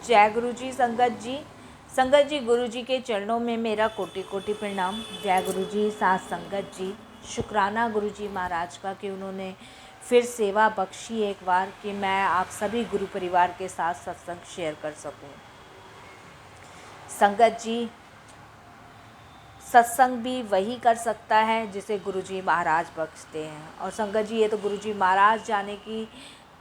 जय गुरु जी संगत जी। संगत जी, गुरु जी के चरणों में मेरा कोटि कोटि प्रणाम। जय गुरु जी। साथ संगत जी, शुक्राना गुरु जी महाराज का कि उन्होंने फिर सेवा बख्शी एक बार कि मैं आप सभी गुरु परिवार के साथ सत्संग शेयर कर सकूं। संगत जी, सत्संग भी वही कर सकता है जिसे गुरु जी महाराज बख्शते हैं। और संगत जी, ये तो गुरु जी महाराज जाने की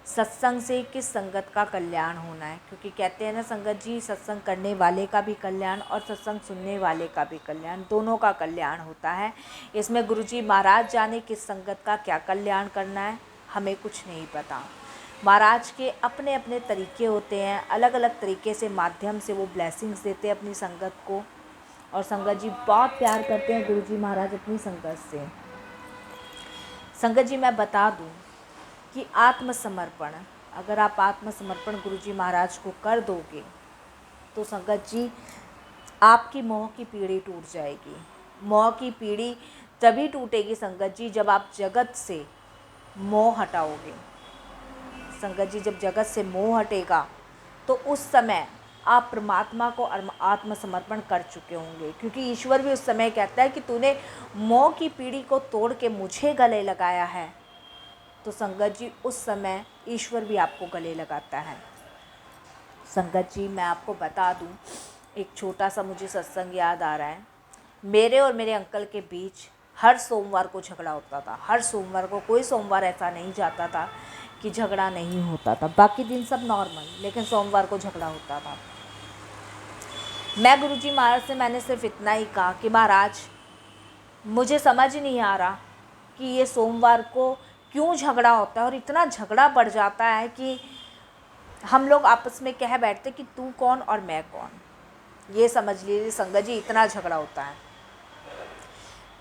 सत्संग से किस संगत का कल्याण होना है, क्योंकि कहते हैं ना संगत जी, सत्संग करने वाले का भी कल्याण और सत्संग सुनने वाले का भी कल्याण, दोनों का कल्याण होता है। इसमें गुरु जी महाराज जाने किस संगत का क्या कल्याण करना है, हमें कुछ नहीं पता। महाराज के अपने अपने तरीके होते हैं, अलग अलग तरीके से माध्यम से वो ब्लेसिंग्स देते हैं अपनी संगत को। और संगत जी बहुत प्यार करते हैं गुरु जी महाराज अपनी संगत से। संगत जी, मैं बता दूं कि आत्मसमर्पण, अगर आप आत्मसमर्पण गुरु जी महाराज को कर दोगे तो संगत जी आपकी मोह की पीढ़ी टूट जाएगी। मोह की पीढ़ी तभी टूटेगी संगत जी जब आप जगत से मोह हटाओगे। संगत जी, जब जगत से मोह हटेगा तो उस समय आप परमात्मा को आत्मसमर्पण कर चुके होंगे, क्योंकि ईश्वर भी उस समय कहता है कि तूने मोह की पीढ़ी को तोड़ के मुझे गले लगाया है। तो संगत जी उस समय ईश्वर भी आपको गले लगाता है। संगत जी, मैं आपको बता दूं, एक छोटा सा मुझे सत्संग याद आ रहा है। मेरे और मेरे अंकल के बीच हर सोमवार को झगड़ा होता था। हर सोमवार को, कोई सोमवार ऐसा नहीं जाता था कि झगड़ा नहीं होता था। बाकी दिन सब नॉर्मल, लेकिन सोमवार को झगड़ा होता था। मैं गुरुजी महाराज से मैंने सिर्फ इतना ही कहा कि महाराज, मुझे समझ नहीं आ रहा कि ये सोमवार को क्यों झगड़ा होता है, और इतना झगड़ा बढ़ जाता है कि हम लोग आपस में कह बैठते कि तू कौन और मैं कौन। ये समझ लीजिए संगत जी, इतना झगड़ा होता है।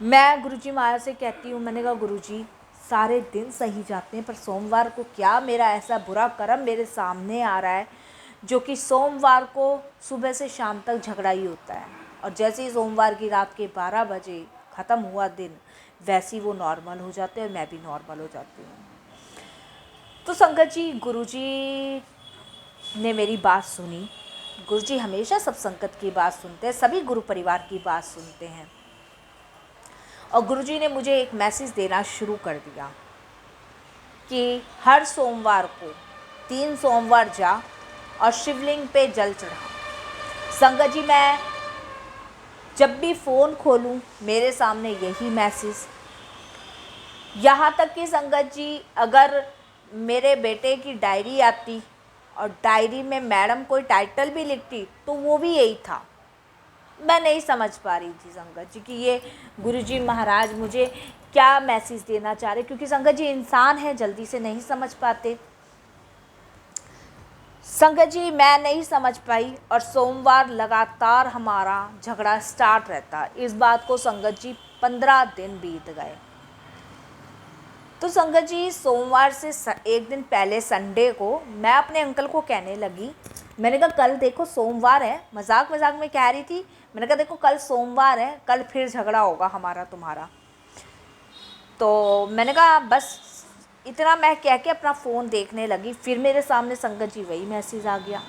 मैं गुरुजी महाराज से कहती हूँ, मैंने कहा गुरुजी, सारे दिन सही जाते हैं पर सोमवार को क्या मेरा ऐसा बुरा कर्म मेरे सामने आ रहा है जो कि सोमवार को सुबह से शाम तक झगड़ा ही होता है। और जैसे ही सोमवार की रात के 12 बजे ख़त्म हुआ दिन, वैसे ही वो नॉर्मल हो जाते हैं और मैं भी नॉर्मल हो जाती हूँ। तो संगत जी, गुरुजी ने मेरी बात सुनी। गुरुजी हमेशा सब संगत की बात सुनते हैं, सभी गुरु परिवार की बात सुनते हैं। और गुरुजी ने मुझे एक मैसेज देना शुरू कर दिया कि हर सोमवार को 3 सोमवार जा और शिवलिंग पे जल चढ़ा। संगत जी, मैं जब भी फ़ोन खोलूं मेरे सामने यही मैसेज। यहाँ तक कि संगत जी, अगर मेरे बेटे की डायरी आती और डायरी में मैडम कोई टाइटल भी लिखती तो वो भी यही था। मैं नहीं समझ पा रही थी संगत जी कि ये गुरुजी महाराज मुझे क्या मैसेज देना चाह रहे, क्योंकि संगत जी इंसान है, जल्दी से नहीं समझ पाते। संगत जी मैं नहीं समझ पाई और सोमवार लगातार हमारा झगड़ा स्टार्ट रहता। इस बात को संगत जी 15 दिन बीत गए। तो संगत जी सोमवार से एक दिन पहले संडे को मैं अपने अंकल को कहने लगी, मैंने कहा कल देखो सोमवार है, मजाक मजाक में कह रही थी। मैंने कहा देखो कल सोमवार है, कल फिर झगड़ा होगा हमारा तुम्हारा। तो मैंने कहा बस इतना मैं कह के अपना फ़ोन देखने लगी। फिर मेरे सामने संगत जी वही मैसेज आ गया।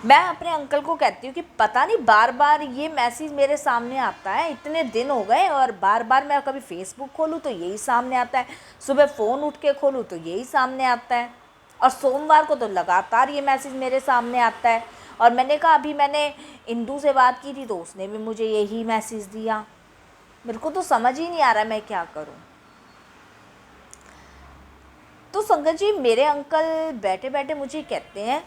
मैं अपने अंकल को कहती हूँ कि पता नहीं बार बार ये मैसेज मेरे सामने आता है, इतने दिन हो गए और बार बार मैं कभी फेसबुक खोलूँ तो यही सामने आता है, सुबह फ़ोन उठ के खोलूँ तो यही सामने आता है, और सोमवार को तो लगातार ये मैसेज मेरे सामने आता है। और मैंने कहा अभी मैंने इंदू से बात की थी तो उसने भी मुझे यही मैसेज दिया। मेरे को तो समझ ही नहीं आ रहा मैं क्या करूँ। तो संगत जी मेरे अंकल बैठे बैठे मुझे कहते हैं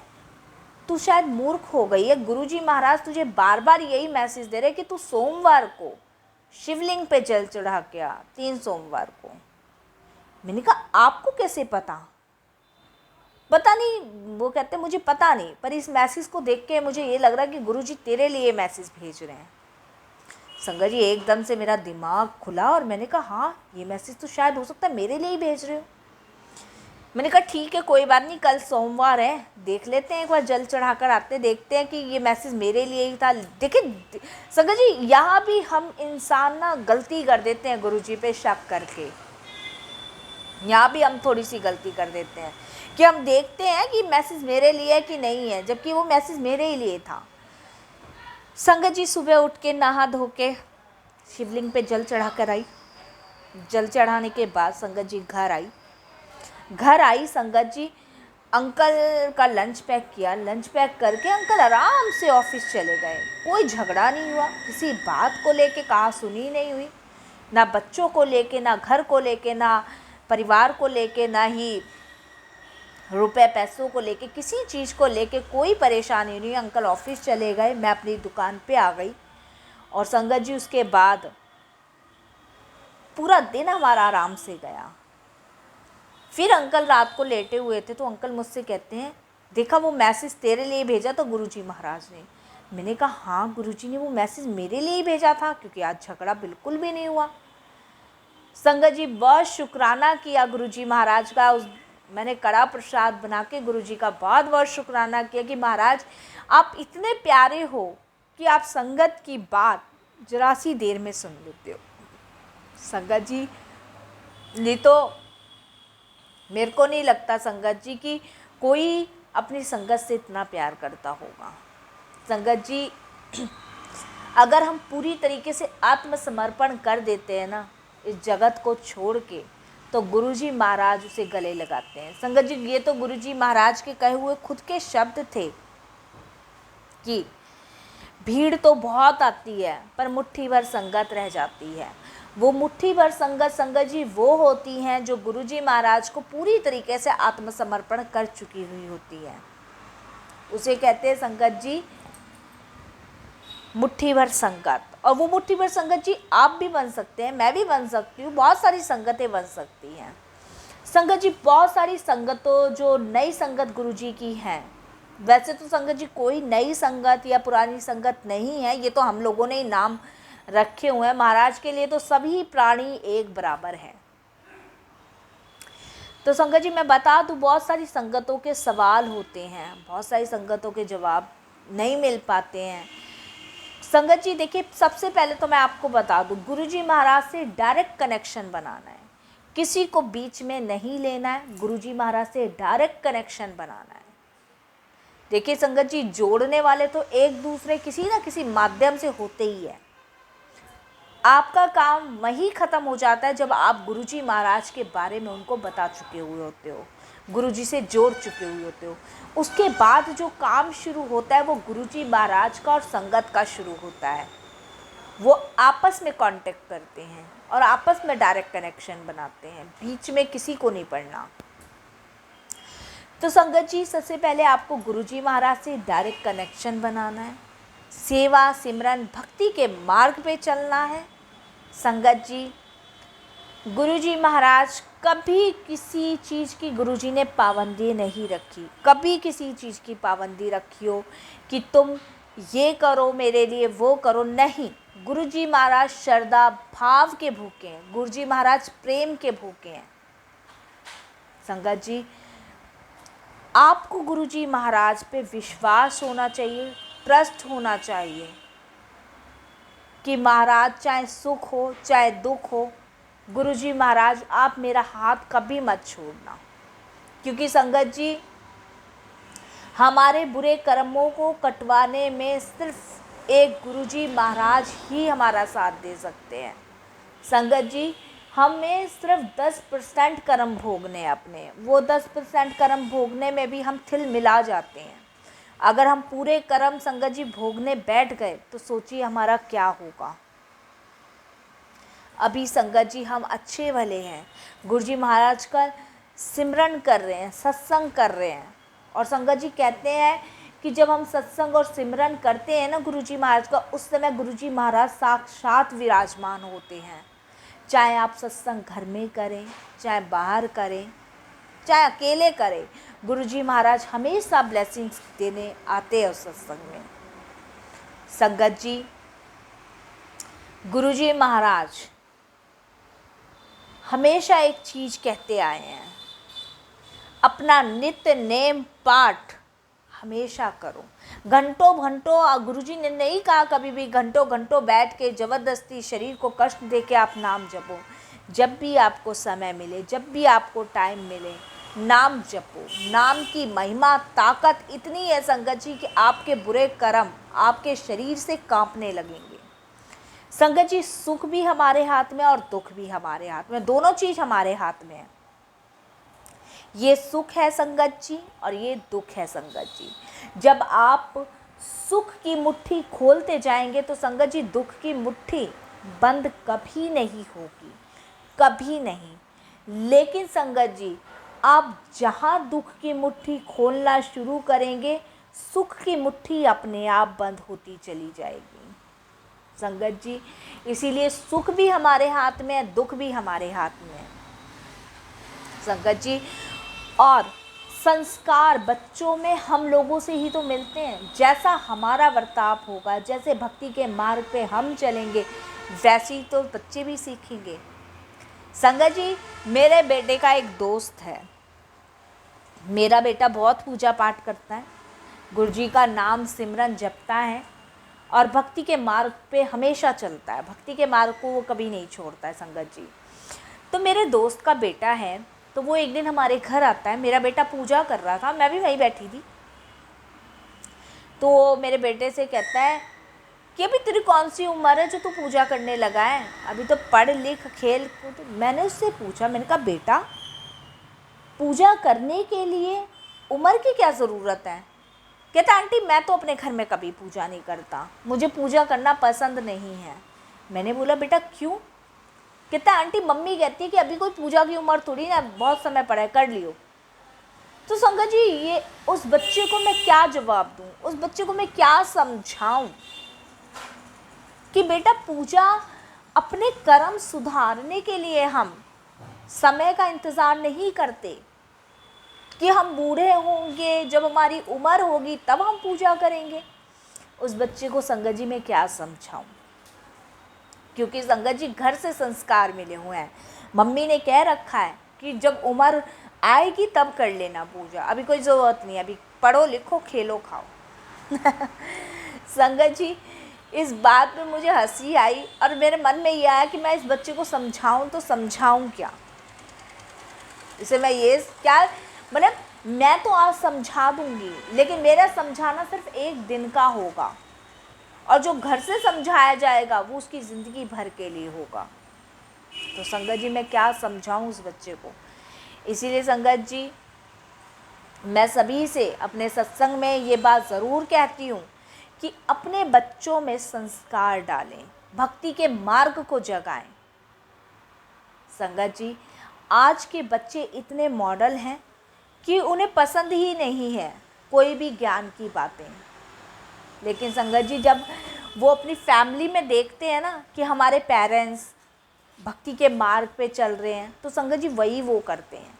तू शायद मूर्ख हो गई है, गुरुजी महाराज तुझे बार बार यही मैसेज दे रहे कि तू सोमवार को शिवलिंग पे जल चढ़ा के आ, 3 सोमवार को। मैंने कहा आपको कैसे पता नहीं। वो कहते मुझे पता नहीं, पर इस मैसेज को देख के मुझे ये लग रहा है कि गुरुजी तेरे लिए मैसेज भेज रहे हैं। संगत जी एकदम से मेरा दिमाग खुला और मैंने कहा हाँ, ये मैसेज तो शायद हो सकता है मेरे लिए ही भेज रहे हो। मैंने कहा ठीक है, कोई बात नहीं, कल सोमवार है, देख लेते हैं, एक बार जल चढ़ाकर आते, देखते हैं कि ये मैसेज मेरे लिए ही था। देखिए संगत जी, यहाँ भी हम इंसान ना गलती कर देते हैं गुरुजी पे शक करके। यहाँ भी हम थोड़ी सी गलती कर देते हैं कि हम देखते हैं कि मैसेज मेरे लिए है कि नहीं है, जबकि वो मैसेज मेरे ही लिए था। संगत जी सुबह उठ के नहा धो के शिवलिंग पे जल चढ़ा कर आई। जल चढ़ाने के बाद संगत जी घर आई संगत जी अंकल का लंच पैक किया। लंच पैक करके अंकल आराम से ऑफिस चले गए। कोई झगड़ा नहीं हुआ, किसी बात को लेके कहा सुनी नहीं हुई, ना बच्चों को लेके, ना घर को लेके, ना परिवार को लेके, ना ही रुपए पैसों को लेके, किसी चीज़ को लेके कोई परेशानी नहीं। अंकल ऑफिस चले गए, मैं अपनी दुकान पे आ गई। और संगत जी उसके बाद पूरा दिन हमारा आराम से गया। फिर अंकल रात को लेटे हुए थे तो अंकल मुझसे कहते हैं, देखा वो मैसेज तेरे लिए भेजा तो गुरुजी महाराज ने। मैंने कहा हाँ गुरुजी ने वो मैसेज मेरे लिए ही भेजा था, क्योंकि आज झगड़ा बिल्कुल भी नहीं हुआ। संगत जी बहुत शुक्राना किया गुरुजी महाराज का। मैंने कड़ा प्रसाद बना के गुरुजी का बहुत बहुत शुक्राना किया कि महाराज आप इतने प्यारे हो कि आप संगत की बात जरा सी देर में सुन लेते हो। संगत जी नहीं तो मेरे को नहीं लगता संगत जी कि कोई अपनी संगत से इतना प्यार करता होगा। संगत जी अगर हम पूरी तरीके से आत्मसमर्पण कर देते हैं ना इस जगत को छोड़ के, तो गुरुजी महाराज उसे गले लगाते हैं। संगत जी ये तो गुरुजी महाराज के कहे हुए खुद के शब्द थे कि भीड़ तो बहुत आती है पर मुट्ठी भर संगत रह जाती है। वो मुट्ठी भर संगत जी वो होती हैं जो गुरुजी महाराज को पूरी तरीके से आत्मसमर्पण कर चुकी हुई होती है। उसे कहते हैं संगत जी मुट्ठी भर संगत। और वो मुट्ठी भर संगत जी आप भी बन सकते हैं, मैं भी बन सकती हूँ, बहुत सारी संगतें बन सकती हैं। संगत जी बहुत सारी संगतों जो नई संगत गुरुजी की हैं, वैसे तो संगत जी कोई नई संगत या पुरानी संगत नहीं है, ये तो हम लोगों ने ही नाम रखे हुए हैं। महाराज के लिए तो सभी प्राणी एक बराबर हैं। तो संगत जी मैं बता दूं बहुत सारी संगतों के सवाल होते हैं, बहुत सारी संगतों के जवाब नहीं मिल पाते हैं। संगत जी देखिए सबसे पहले तो मैं आपको बता दूं गुरुजी महाराज से डायरेक्ट कनेक्शन बनाना है, किसी को बीच में नहीं लेना है। गुरुजी महाराज से डायरेक्ट कनेक्शन बनाना है। देखिए संगत जी जोड़ने वाले तो एक दूसरे किसी ना किसी माध्यम से होते ही है। आपका काम वही ख़त्म हो जाता है जब आप गुरुजी महाराज के बारे में उनको बता चुके हुए होते हो, गुरुजी से जोड़ चुके हुए होते हो। उसके बाद जो काम शुरू होता है वो गुरुजी महाराज का और संगत का शुरू होता है। वो आपस में कांटेक्ट करते हैं और आपस में डायरेक्ट कनेक्शन बनाते हैं, बीच में किसी को नहीं पड़ना। तो संगत जी सबसे पहले आपको गुरुजी महाराज से डायरेक्ट कनेक्शन बनाना है, सेवा सिमरन भक्ति के मार्ग पे चलना है। संगत जी गुरुजी महाराज कभी किसी चीज़ की गुरुजी ने पाबंदी नहीं रखी, कभी किसी चीज़ की पाबंदी रखी हो कि तुम ये करो मेरे लिए वो करो, नहीं। गुरुजी महाराज श्रद्धा भाव के भूखे हैं, गुरुजी महाराज प्रेम के भूखे हैं। संगत जी आपको गुरुजी महाराज पे विश्वास होना चाहिए, ट्रस्ट होना चाहिए कि महाराज चाहे सुख हो चाहे दुख हो, गुरुजी महाराज आप मेरा हाथ कभी मत छोड़ना। क्योंकि संगत जी हमारे बुरे कर्मों को कटवाने में सिर्फ एक गुरुजी महाराज ही हमारा साथ दे सकते हैं। संगत जी हमें सिर्फ 10% कर्म भोगने अपने, वो 10% कर्म भोगने में भी हम थिल मिला जाते हैं। अगर हम पूरे कर्म संगत जी भोगने बैठ गए तो सोचिए हमारा क्या होगा। अभी संगत जी हम अच्छे भले हैं, गुरुजी महाराज का सिमरन कर रहे हैं, सत्संग कर रहे हैं। और संगत जी कहते हैं कि जब हम सत्संग और सिमरन करते हैं ना गुरुजी महाराज का, उस समय गुरुजी महाराज साक्षात विराजमान होते हैं। चाहे आप सत्संग घर में करें, चाहे बाहर करें, चाहे अकेले करें, गुरुजी महाराज हमेशा ब्लेसिंग्स देने आते हैं उस सत्संग में। संगत जी गुरुजी महाराज हमेशा एक चीज़ कहते आए हैं, अपना नित्य नेम पाठ हमेशा करो। घंटों घंटों गुरुजी ने नहीं कहा कभी भी घंटों घंटों बैठ के ज़बरदस्ती शरीर को कष्ट दे के आप नाम जपो। जब भी आपको समय मिले, जब भी आपको टाइम मिले, नाम जपो। नाम की महिमा ताकत इतनी है संगत जी कि आपके बुरे कर्म आपके शरीर से कांपने लगेंगे। संगत जी, सुख भी हमारे हाथ में और दुख भी हमारे हाथ में, दोनों चीज हमारे हाथ में है। ये सुख है संगत जी और ये दुख है संगत जी। जब आप सुख की मुट्ठी खोलते जाएंगे तो संगत जी दुख की मुट्ठी बंद कभी नहीं होगी, कभी नहीं। लेकिन संगत जी, आप जहाँ दुख की मुट्ठी खोलना शुरू करेंगे, सुख की मुट्ठी अपने आप बंद होती चली जाएगी संगत जी। इसीलिए सुख भी हमारे हाथ में है, दुख भी हमारे हाथ में है संगत जी। और संस्कार बच्चों में हम लोगों से ही तो मिलते हैं। जैसा हमारा बर्ताव होगा, जैसे भक्ति के मार्ग पे हम चलेंगे, वैसे ही तो बच्चे भी सीखेंगे संगत जी। मेरे बेटे का एक दोस्त है, मेरा बेटा बहुत पूजा पाठ करता है, गुरु जी का नाम सिमरन जपता है और भक्ति के मार्ग पे हमेशा चलता है, भक्ति के मार्ग को वो कभी नहीं छोड़ता है संगत जी। तो मेरे दोस्त का बेटा है, तो वो एक दिन हमारे घर आता है। मेरा बेटा पूजा कर रहा था, मैं भी वहीं बैठी थी। तो मेरे बेटे से कहता है कि अभी तेरी कौन सी उम्र है जो तू पूजा करने लगा है, अभी तो पढ़ लिख खेल कूद। मैंने उससे पूछा, मैंने कहा बेटा, पूजा करने के लिए उम्र की क्या ज़रूरत है? कहता आंटी मैं तो अपने घर में कभी पूजा नहीं करता, मुझे पूजा करना पसंद नहीं है। मैंने बोला बेटा क्यों? कहता आंटी मम्मी कहती है कि अभी कोई पूजा की उम्र थोड़ी ना, बहुत समय पड़ा है, कर लियो। तो संगत जी, ये उस बच्चे को मैं क्या जवाब दूं, उस बच्चे को मैं क्या समझाऊं कि बेटा पूजा अपने कर्म सुधारने के लिए हम समय का इंतज़ार नहीं करते कि हम बूढ़े होंगे, जब हमारी उम्र होगी तब हम पूजा करेंगे। उस बच्चे को संगत जी मैं क्या समझाऊं, क्योंकि संगत जी घर से संस्कार मिले हुए हैं। मम्मी ने कह रखा है कि जब उम्र आएगी तब कर लेना पूजा, अभी कोई ज़रूरत नहीं, अभी पढ़ो लिखो खेलो खाओ। संगत जी, इस बात में मुझे हंसी आई और मेरे मन में ये आया कि मैं इस बच्चे को समझाऊं तो समझाऊं क्या। इसे मैं ये क्या, मतलब मैं तो आज समझा दूंगी, लेकिन मेरा समझाना सिर्फ एक दिन का होगा और जो घर से समझाया जाएगा वो उसकी ज़िंदगी भर के लिए होगा। तो संगत जी मैं क्या समझाऊं उस बच्चे को। इसीलिए संगत जी मैं सभी से अपने सत्संग में ये बात ज़रूर कहती हूँ कि अपने बच्चों में संस्कार डालें, भक्ति के मार्ग को जगाएं। संगत जी आज के बच्चे इतने मॉडल हैं कि उन्हें पसंद ही नहीं है कोई भी ज्ञान की बातें। लेकिन संगत जी जब वो अपनी फैमिली में देखते हैं ना कि हमारे पेरेंट्स भक्ति के मार्ग पे चल रहे हैं, तो संगत जी वही वो करते हैं।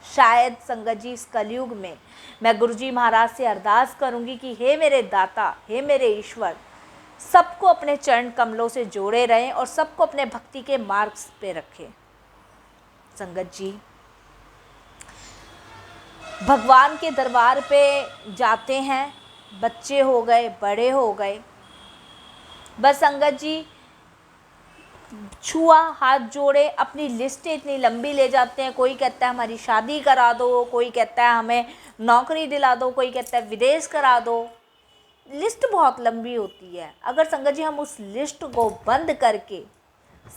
शायद संगत जी इस कलयुग में मैं गुरुजी महाराज से अरदास करूंगी कि हे मेरे दाता, हे मेरे ईश्वर, सबको अपने चरण कमलों से जोड़े रहें और सबको अपने भक्ति के मार्ग पे रखें। संगत जी भगवान के दरबार पे जाते हैं, बच्चे हो गए, बड़े हो गए, बस संगत जी छुआ, हाथ जोड़े, अपनी लिस्टें इतनी लंबी ले जाते हैं। कोई कहता है हमारी शादी करा दो, कोई कहता है हमें नौकरी दिला दो, कोई कहता है विदेश करा दो। लिस्ट बहुत लंबी होती है। अगर संगत जी हम उस लिस्ट को बंद करके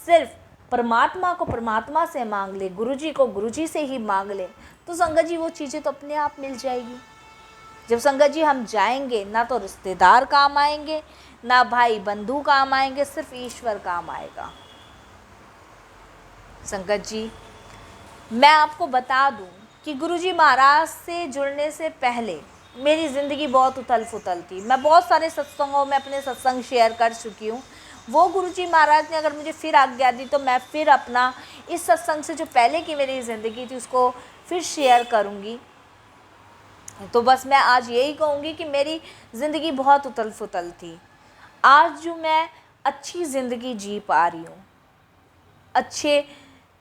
सिर्फ परमात्मा को परमात्मा से मांग ले, गुरुजी को गुरुजी से ही मांग ले, तो संगत जी वो चीज़ें तो अपने आप मिल जाएगी। जब संगत जी हम जाएंगे, ना तो रिश्तेदार काम आएंगे, ना भाई बंधु काम आएंगे, सिर्फ ईश्वर काम आएगा। संगत जी मैं आपको बता दूं कि गुरुजी महाराज से जुड़ने से पहले मेरी ज़िंदगी बहुत उथल फुथल थी। मैं बहुत सारे सत्संगों में अपने सत्संग शेयर कर चुकी हूँ। वो गुरुजी महाराज ने अगर मुझे फिर आज्ञा दी तो मैं फिर अपना इस सत्संग से जो पहले की मेरी ज़िंदगी थी उसको फिर शेयर करूँगी। तो बस मैं आज यही कहूँगी कि मेरी ज़िंदगी बहुत उथल फुथल थी। आज जो मैं अच्छी ज़िंदगी जी पा रही हूँ, अच्छे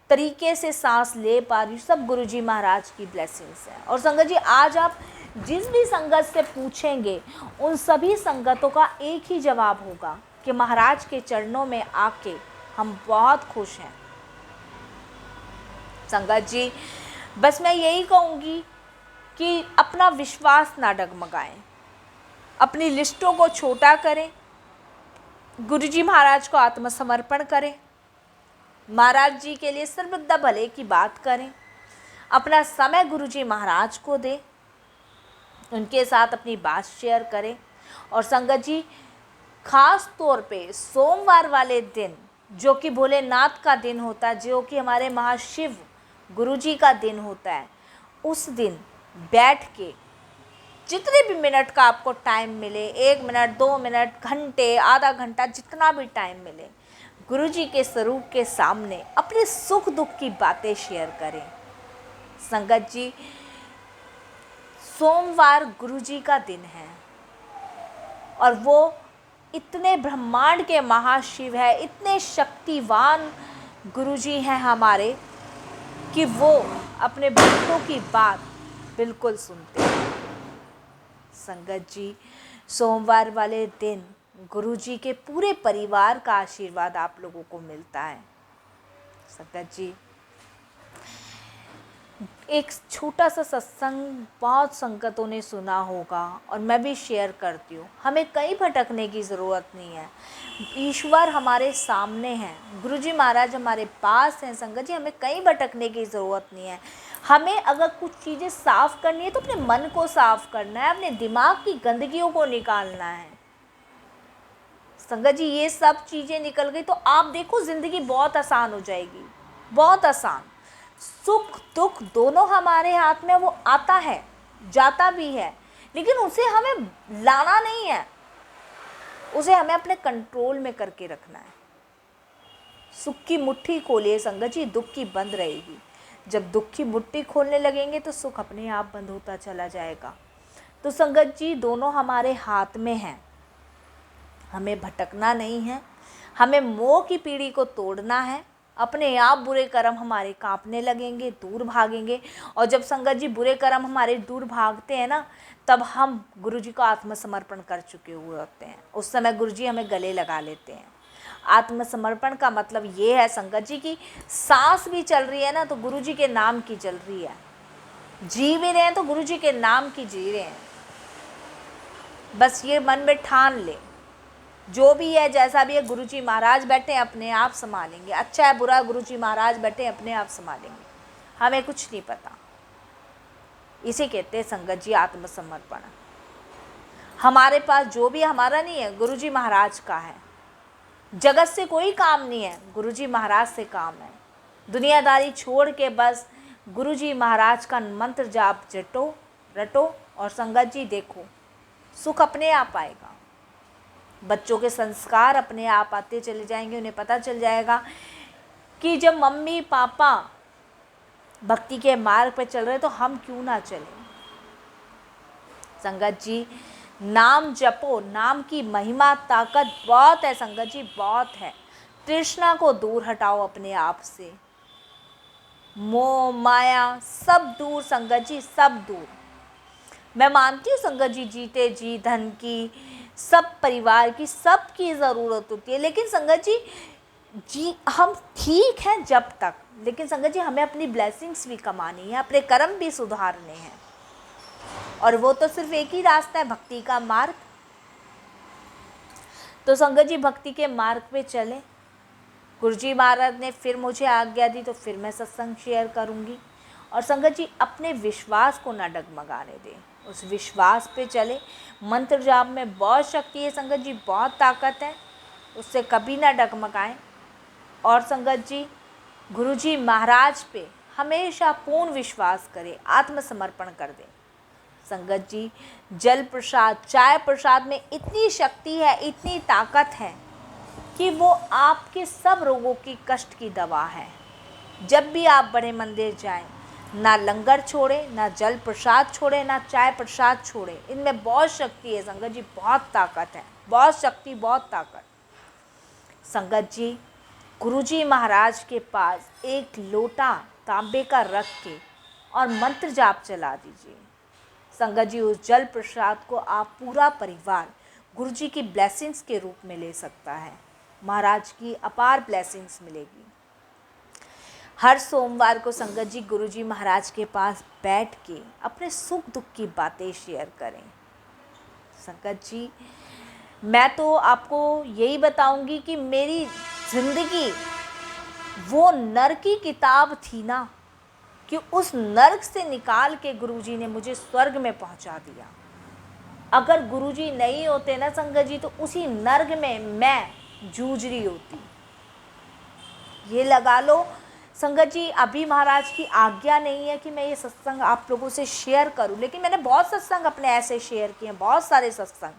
तरीके से सांस ले पा रही हूँ, सब गुरुजी महाराज की ब्लेसिंग्स हैं। और संगत जी आज आप जिस भी संगत से पूछेंगे उन सभी संगतों का एक ही जवाब होगा कि महाराज के चरणों में आके हम बहुत खुश हैं। संगत जी बस मैं यही कहूँगी कि अपना विश्वास ना डगमगाएं, अपनी लिस्टों को छोटा करें, गुरुजी महाराज को आत्मसमर्पण करें, महाराज जी के लिए सर्वदा भले की बात करें, अपना समय गुरुजी महाराज को दें, उनके साथ अपनी बात शेयर करें। और संगत जी, खास तौर पे सोमवार वाले दिन, जो कि भोलेनाथ का दिन होता है, जो कि हमारे महाशिव गुरुजी का दिन होता है, उस दिन बैठ के जितने भी मिनट का आपको टाइम मिले, 1 मिनट, 2 मिनट, घंटे, आधा घंटा, जितना भी टाइम मिले, गुरुजी के स्वरूप के सामने अपने सुख दुख की बातें शेयर करें। संगत जी, सोमवार गुरुजी का दिन है और वो इतने ब्रह्मांड के महाशिव है, इतने शक्तिवान गुरुजी हैं हमारे, कि वो अपने भक्तों की बात बिल्कुल सुनते हैं। संगत जी, सोमवार वाले दिन गुरुजी के पूरे परिवार का आशीर्वाद आप लोगों को मिलता है। संगत जी, एक छोटा सा सत्संग बहुत संगतों ने सुना होगा और मैं भी शेयर करती हूँ। हमें कहीं भटकने की ज़रूरत नहीं है, ईश्वर हमारे सामने हैं, गुरुजी महाराज हमारे पास हैं। संगत जी, हमें कहीं भटकने की ज़रूरत नहीं है। हमें अगर कुछ चीज़ें साफ़ करनी है तो अपने मन को साफ़ करना है, अपने दिमाग की गंदगियों को निकालना है। संगत जी, ये सब चीज़ें निकल गई तो आप देखो ज़िंदगी बहुत आसान हो जाएगी, बहुत आसान। सुख दुख दोनों हमारे हाथ में, वो आता है जाता भी है, लेकिन उसे हमें लाना नहीं है, उसे हमें अपने कंट्रोल में करके रखना है। सुख की मुट्ठी खोलिए संगत जी, दुख की बंद रहेगी। जब दुख की मुट्ठी खोलने लगेंगे तो सुख अपने आप बंद होता चला जाएगा। तो संगत जी, दोनों हमारे हाथ में हैं, हमें भटकना नहीं है, हमें मोह की पीढ़ी को तोड़ना है। अपने आप बुरे कर्म हमारे कांपने लगेंगे, दूर भागेंगे। और जब संगत जी बुरे कर्म हमारे दूर भागते हैं ना, तब हम गुरुजी को आत्मसमर्पण कर चुके हुए होते हैं। उस समय गुरुजी हमें गले लगा लेते हैं। आत्मसमर्पण का मतलब ये है संगत जी कि सांस भी चल रही है ना तो गुरुजी के नाम की चल रही है, जी भी रहे हैं तो गुरुजी के नाम की जी रहे हैं। बस ये मन में ठान ले, जो भी है जैसा भी है, गुरुजी महाराज बैठे अपने आप संभालेंगे। अच्छा है बुरा, गुरुजी महाराज बैठे अपने आप संभालेंगे, हमें कुछ नहीं पता। इसे कहते हैं संगत जी आत्मसमर्पण। हमारे पास जो भी हमारा नहीं है, गुरुजी महाराज का है। जगत से कोई काम नहीं है, गुरुजी महाराज से काम है। दुनियादारी छोड़ के बस गुरुजी महाराज का मंत्र जाप जटो रटो और संगत जी देखो सुख अपने आप आएगा। बच्चों के संस्कार अपने आप आते चले जाएंगे। उन्हें पता चल जाएगा कि जब मम्मी पापा भक्ति के मार्ग पर चल रहे तो हम क्यों ना चलें। संगत जी, नाम जपो, नाम की महिमा ताकत बहुत है संगत जी, बहुत है। तृष्णा को दूर हटाओ अपने आप से, मोह माया सब दूर संगत जी, सब दूर। मैं मानती हूँ संगत जी, जीते जी धन की, सब परिवार की, सबकी ज़रूरत होती है, लेकिन संगत जी हम ठीक हैं जब तक, लेकिन संगत जी हमें अपनी ब्लेसिंग्स भी कमानी है, अपने कर्म भी सुधारने हैं। और वो तो सिर्फ एक ही रास्ता है, भक्ति का मार्ग। तो संगत जी भक्ति के मार्ग पे चले। गुरुजी महाराज ने फिर मुझे आज्ञा दी तो फिर मैं सत्संग शेयर करूँगी। और संगत जी अपने विश्वास को ना डगमगाने दें, उस विश्वास पे चले। मंत्र जाप में बहुत शक्ति है संगत जी, बहुत ताकत है, उससे कभी ना डगमगाएं। और संगत जी गुरुजी महाराज पे हमेशा पूर्ण विश्वास करें, आत्मसमर्पण कर दें। संगत जी जल प्रसाद, चाय प्रसाद में इतनी शक्ति है, इतनी ताकत है कि वो आपके सब रोगों की कष्ट की दवा है। जब भी आप बड़े मंदिर जाएं, ना लंगर छोड़े, ना जल प्रसाद छोड़े, ना चाय प्रसाद छोड़े। इनमें बहुत शक्ति है संगत जी, बहुत ताकत है, बहुत शक्ति, बहुत ताकत। संगत जी गुरुजी महाराज के पास एक लोटा तांबे का रख के और मंत्र जाप चला दीजिए। संगत जी उस जल प्रसाद को आप पूरा परिवार गुरुजी की ब्लेसिंग्स के रूप में ले सकता है। महाराज की अपार ब्लेसिंग्स मिलेगी। हर सोमवार को संगत जी गुरुजी महाराज के पास बैठ के अपने सुख दुख की बातें शेयर करें। संगत जी मैं तो आपको यही बताऊंगी कि मेरी ज़िंदगी वो नर्क की किताब थी ना, कि उस नर्क से निकाल के गुरुजी ने मुझे स्वर्ग में पहुंचा दिया। अगर गुरुजी नहीं होते ना संगत जी, तो उसी नर्क में मैं जूझ रही होती। ये लगा लो संगत जी, अभी महाराज की आज्ञा नहीं है कि मैं ये सत्संग आप लोगों से शेयर करूं, लेकिन मैंने बहुत सत्संग अपने ऐसे शेयर किए, बहुत सारे सत्संग।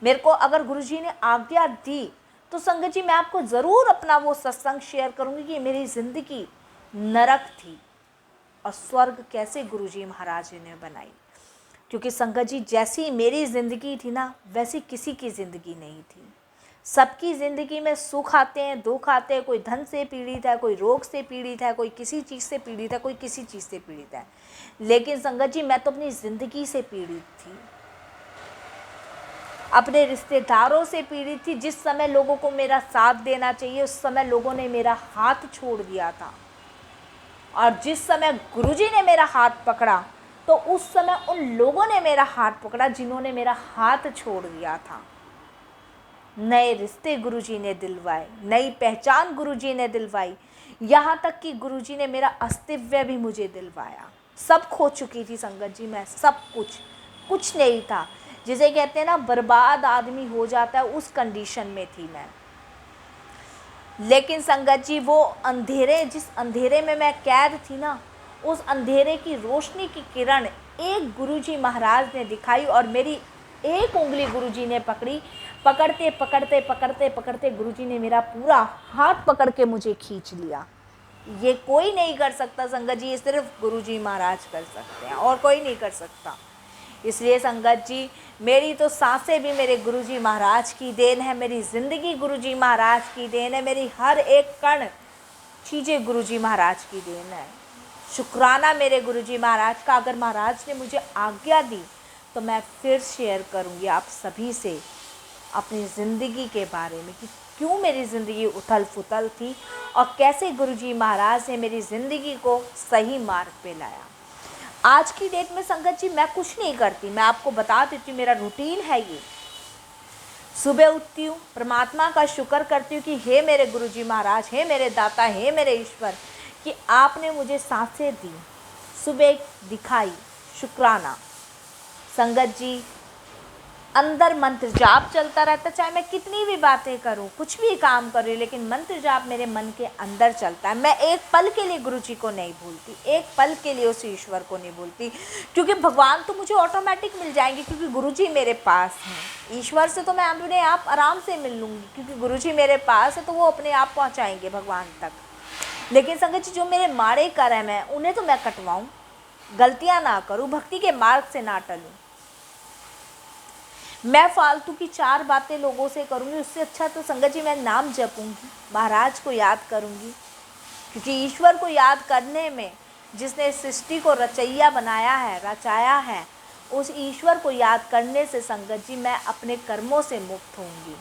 मेरे को अगर गुरुजी ने आज्ञा दी तो संगत जी मैं आपको ज़रूर अपना वो सत्संग शेयर करूंगी कि मेरी ज़िंदगी नरक थी और स्वर्ग कैसे गुरुजी महाराज ने बनाई। क्योंकि संगत जी जैसी मेरी ज़िंदगी थी ना, वैसी किसी की ज़िंदगी नहीं थी। सबकी ज़िंदगी में सुख आते हैं, दुख आते हैं, कोई धन से पीड़ित है, कोई रोग से पीड़ित है, कोई किसी चीज़ से पीड़ित है, कोई किसी चीज़ से पीड़ित है। लेकिन संगत जी मैं तो अपनी ज़िंदगी से पीड़ित थी, अपने रिश्तेदारों से पीड़ित थी। जिस समय लोगों को मेरा साथ देना चाहिए उस समय लोगों ने मेरा हाथ छोड़ दिया था, और जिस समय गुरुजी ने मेरा हाथ पकड़ा तो उस समय उन लोगों ने मेरा हाथ पकड़ा जिन्होंने मेरा हाथ छोड़ दिया था। नए रिश्ते गुरुजी ने दिलवाए, नई पहचान गुरुजी ने दिलवाई, यहाँ तक कि गुरुजी ने मेरा अस्तित्व भी मुझे दिलवाया। सब खो चुकी थी संगत जी मैं, सब कुछ नहीं था। जिसे कहते हैं ना बर्बाद आदमी हो जाता है, उस कंडीशन में थी मैं। लेकिन संगत जी वो अंधेरे, जिस अंधेरे में मैं कैद थी ना, उस अंधेरे की रोशनी की किरण एक गुरुजी महाराज ने दिखाई और मेरी एक उंगली गुरुजी ने पकड़ी। पकड़ते पकड़ते पकड़ते पकड़ते गुरुजी ने मेरा पूरा हाथ पकड़ के मुझे खींच लिया। ये कोई नहीं कर सकता संगत जी, ये सिर्फ गुरुजी महाराज कर सकते हैं और कोई नहीं कर सकता। इसलिए संगत जी मेरी तो सांसें भी मेरे गुरुजी महाराज की देन है, मेरी ज़िंदगी गुरुजी महाराज की देन है, मेरी हर एक कण चीज़ें गुरुजी महाराज की देन है। शुक्राना मेरे गुरुजी महाराज का। अगर महाराज ने मुझे आज्ञा दी तो मैं फिर शेयर करूँगी आप सभी से अपनी ज़िंदगी के बारे में कि क्यों मेरी ज़िंदगी उथल पुथल थी और कैसे गुरुजी महाराज ने मेरी ज़िंदगी को सही मार्ग पे लाया। आज की डेट में संगत जी मैं कुछ नहीं करती, मैं आपको बता देती हूँ, मेरा रूटीन है ये। सुबह उठती हूँ, परमात्मा का शुक्र करती हूँ कि हे मेरे गुरुजी महाराज, हे मेरे दाता, हे मेरे ईश्वर, कि आपने मुझे सांसें दी, सुबह दिखाई, शुक्राना। संगत जी अंदर मंत्र जाप चलता रहता, चाहे मैं कितनी भी बातें करूं, कुछ भी काम करूं, लेकिन मंत्र जाप मेरे मन के अंदर चलता है। मैं एक पल के लिए गुरुजी को नहीं भूलती, एक पल के लिए उस ईश्वर को नहीं भूलती, क्योंकि भगवान तो मुझे ऑटोमेटिक मिल जाएंगे क्योंकि गुरुजी मेरे पास हैं। ईश्वर से तो मैं अपने आप आराम से मिल लूँगी क्योंकि गुरुजी मेरे पास है, तो वो अपने आप पहुँचाएंगे भगवान तक। लेकिन संगत जी जो मेरे माड़े कर्म हैं उन्हें तो मैं कटवाऊँ, गलतियाँ ना करूँ, भक्ति के मार्ग से ना टलूँ। मैं फालतू की 4 बातें लोगों से करूँगी, उससे अच्छा तो संगत जी मैं नाम जपूँगी, महाराज को याद करूँगी। क्योंकि ईश्वर को याद करने में, जिसने सृष्टि को रचैया बनाया है, रचाया है, उस ईश्वर को याद करने से संगत जी मैं अपने कर्मों से मुक्त होंगी।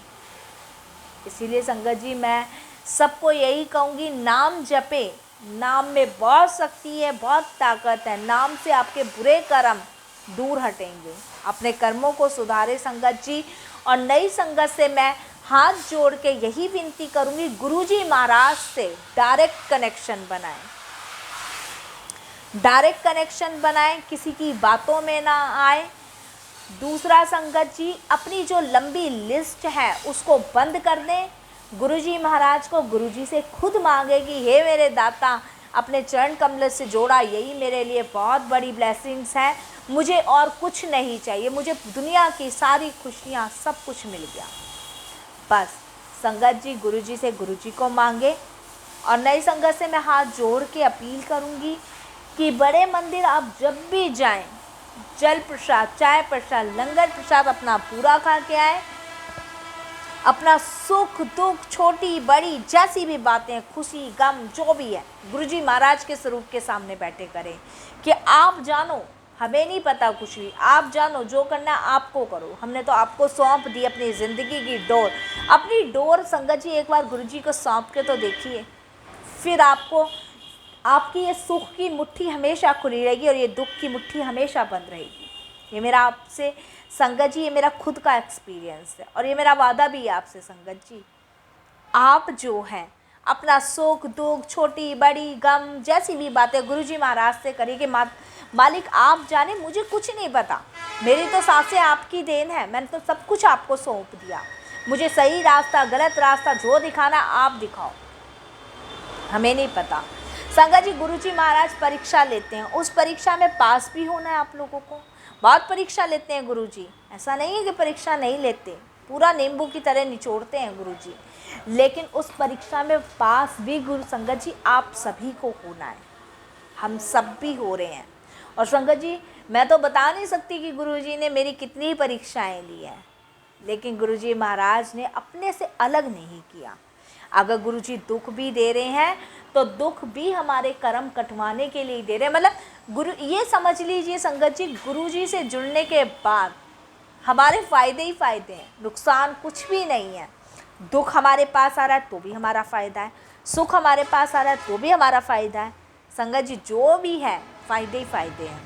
इसीलिए संगत जी मैं सबको यही कहूँगी, नाम जपे, नाम में बहुत शक्ति है, बहुत ताकत है। नाम से आपके बुरे कर्म दूर हटेंगे। अपने कर्मों को सुधारे संगत जी। और नई संगत से मैं हाथ जोड़ के यही विनती करूँगी, गुरुजी महाराज से डायरेक्ट कनेक्शन बनाएं, डायरेक्ट कनेक्शन बनाएं, किसी की बातों में ना आए। दूसरा संगत जी अपनी जो लंबी लिस्ट है उसको बंद कर दें। गुरुजी महाराज को गुरुजी से खुद मांगे कि हे मेरे दाता, अपने चरण कमल से जोड़ा, यही मेरे लिए बहुत बड़ी ब्लेसिंग्स है, मुझे और कुछ नहीं चाहिए, मुझे दुनिया की सारी खुशियाँ सब कुछ मिल गया। बस संगत जी गुरुजी से गुरुजी को मांगे। और नई संगत से मैं हाथ जोड़ के अपील करूँगी कि बड़े मंदिर आप जब भी जाएं, जल प्रसाद, चाय प्रसाद, लंगर प्रसाद अपना पूरा खा के आए। अपना सुख दुख, छोटी बड़ी जैसी भी बातें, खुशी गम जो भी है, गुरुजी महाराज के स्वरूप के सामने बैठे करें कि आप जानो, हमें नहीं पता कुछ भी, आप जानो, जो करना है आपको करो। हमने तो आपको सौंप दी अपनी ज़िंदगी की डोर। अपनी डोर संगत जी एक बार गुरुजी को सौंप के तो देखिए, फिर आपको आपकी ये सुख की मुट्ठी हमेशा खुली रहेगी और ये दुख की मुट्ठी हमेशा बंद रहेगी। ये मेरा आपसे संगत जी, ये मेरा खुद का एक्सपीरियंस है और ये मेरा वादा भी है आपसे संगत जी। आप जो हैं अपना सुख दुख, छोटी बड़ी गम, जैसी भी बातें गुरुजी महाराज से करिए कि मालिक आप जाने, मुझे कुछ नहीं पता, मेरी तो सांसें आपकी देन है, मैंने तो सब कुछ आपको सौंप दिया, मुझे सही रास्ता गलत रास्ता जो दिखाना आप दिखाओ, हमें नहीं पता। संगत जी, गुरुजी महाराज परीक्षा लेते हैं, उस परीक्षा में पास भी होना है आप लोगों को। बहुत परीक्षा लेते हैं गुरुजी, ऐसा नहीं है कि परीक्षा नहीं लेते, पूरा नींबू की तरह निचोड़ते हैं गुरुजी, लेकिन उस परीक्षा में पास भी गुरु संगत जी आप सभी को होना है, हम सब भी हो रहे हैं। और संगत जी, मैं तो बता नहीं सकती कि गुरुजी ने मेरी कितनी परीक्षाएं ली हैं, लेकिन गुरुजी महाराज ने अपने से अलग नहीं किया। अगर गुरुजी दुख भी दे रहे हैं तो दुख भी हमारे कर्म कटवाने के लिए दे रहे हैं। मतलब गुरु, ये समझ लीजिए संगत जी, गुरुजी से जुड़ने के बाद हमारे फ़ायदे ही फ़ायदे हैं, नुकसान कुछ भी नहीं है। दुख हमारे पास आ रहा है तो भी हमारा फ़ायदा है, सुख हमारे पास आ रहा है तो भी हमारा फ़ायदा है। संगत जी, जो भी है फ़ायदे ही फ़ायदे हैं।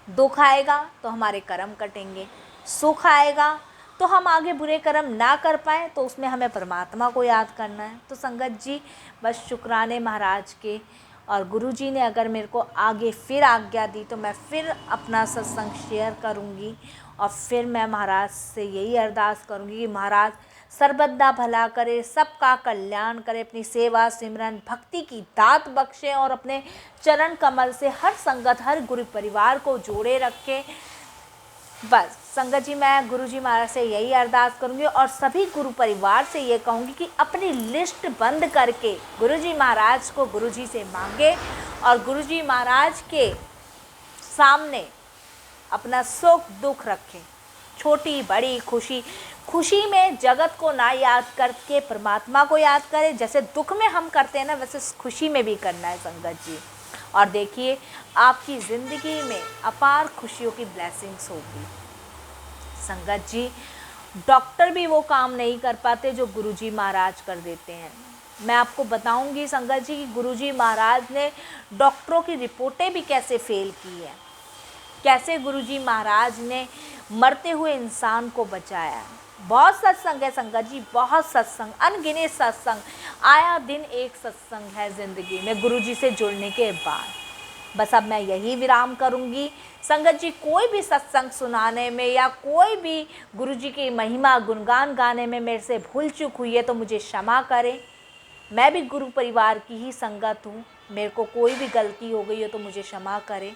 दुख आएगा तो हमारे कर्म कटेंगे, सुख आएगा तो हम आगे बुरे कर्म ना कर पाएँ तो उसमें हमें परमात्मा को याद करना है। तो संगत जी, बस शुक्राने महाराज के, और गुरुजी ने अगर मेरे को आगे फिर आज्ञा दी तो मैं फिर अपना सत्संग शेयर करूँगी और फिर मैं महाराज से यही अरदास करूँगी कि महाराज सर्वदा भला करे, सबका कल्याण करे, अपनी सेवा सिमरन भक्ति की दात बख्शे और अपने चरण कमल से हर संगत हर गुरु परिवार को जोड़े रखे। बस संगत जी, मैं गुरुजी महाराज से यही अरदास करूँगी और सभी गुरु परिवार से ये कहूँगी कि अपनी लिस्ट बंद करके गुरुजी महाराज को गुरुजी से मांगे और गुरुजी महाराज के सामने अपना सुख दुख रखें, छोटी बड़ी खुशी, खुशी में जगत को ना याद करके परमात्मा को याद करें। जैसे दुख में हम करते हैं ना, वैसे खुशी में भी करना है संगत जी। और देखिए, आपकी ज़िंदगी में अपार खुशियों की ब्लेसिंग्स होगी। संगत जी, डॉक्टर भी वो काम नहीं कर पाते जो गुरुजी महाराज कर देते हैं। मैं आपको बताऊंगी संगत जी कि गुरुजी महाराज ने डॉक्टरों की रिपोर्टें भी कैसे फेल की है, कैसे गुरुजी महाराज ने मरते हुए इंसान को बचाया। बहुत सत्संग है संगत जी, बहुत सत्संग, अनगिने सत्संग, आया दिन एक सत्संग है ज़िंदगी में गुरुजी से जुड़ने के बाद। बस अब मैं यही विराम करूंगी संगत जी। कोई भी सत्संग सुनाने में या कोई भी गुरुजी की महिमा गुणगान गाने में मेरे से भूल चूक हुई है तो मुझे क्षमा करें। मैं भी गुरु परिवार की ही संगत हूँ, मेरे को कोई भी गलती हो गई हो तो मुझे क्षमा करें।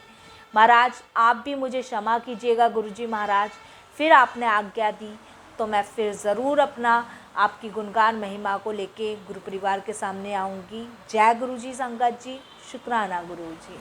महाराज, आप भी मुझे क्षमा कीजिएगा गुरुजी महाराज। फिर आपने आज्ञा दी तो मैं फिर ज़रूर अपना आपकी गुणगान महिमा को लेके गुरु परिवार के सामने आऊँगी। जय गुरुजी संगत जी, शुक्राना गुरुजी।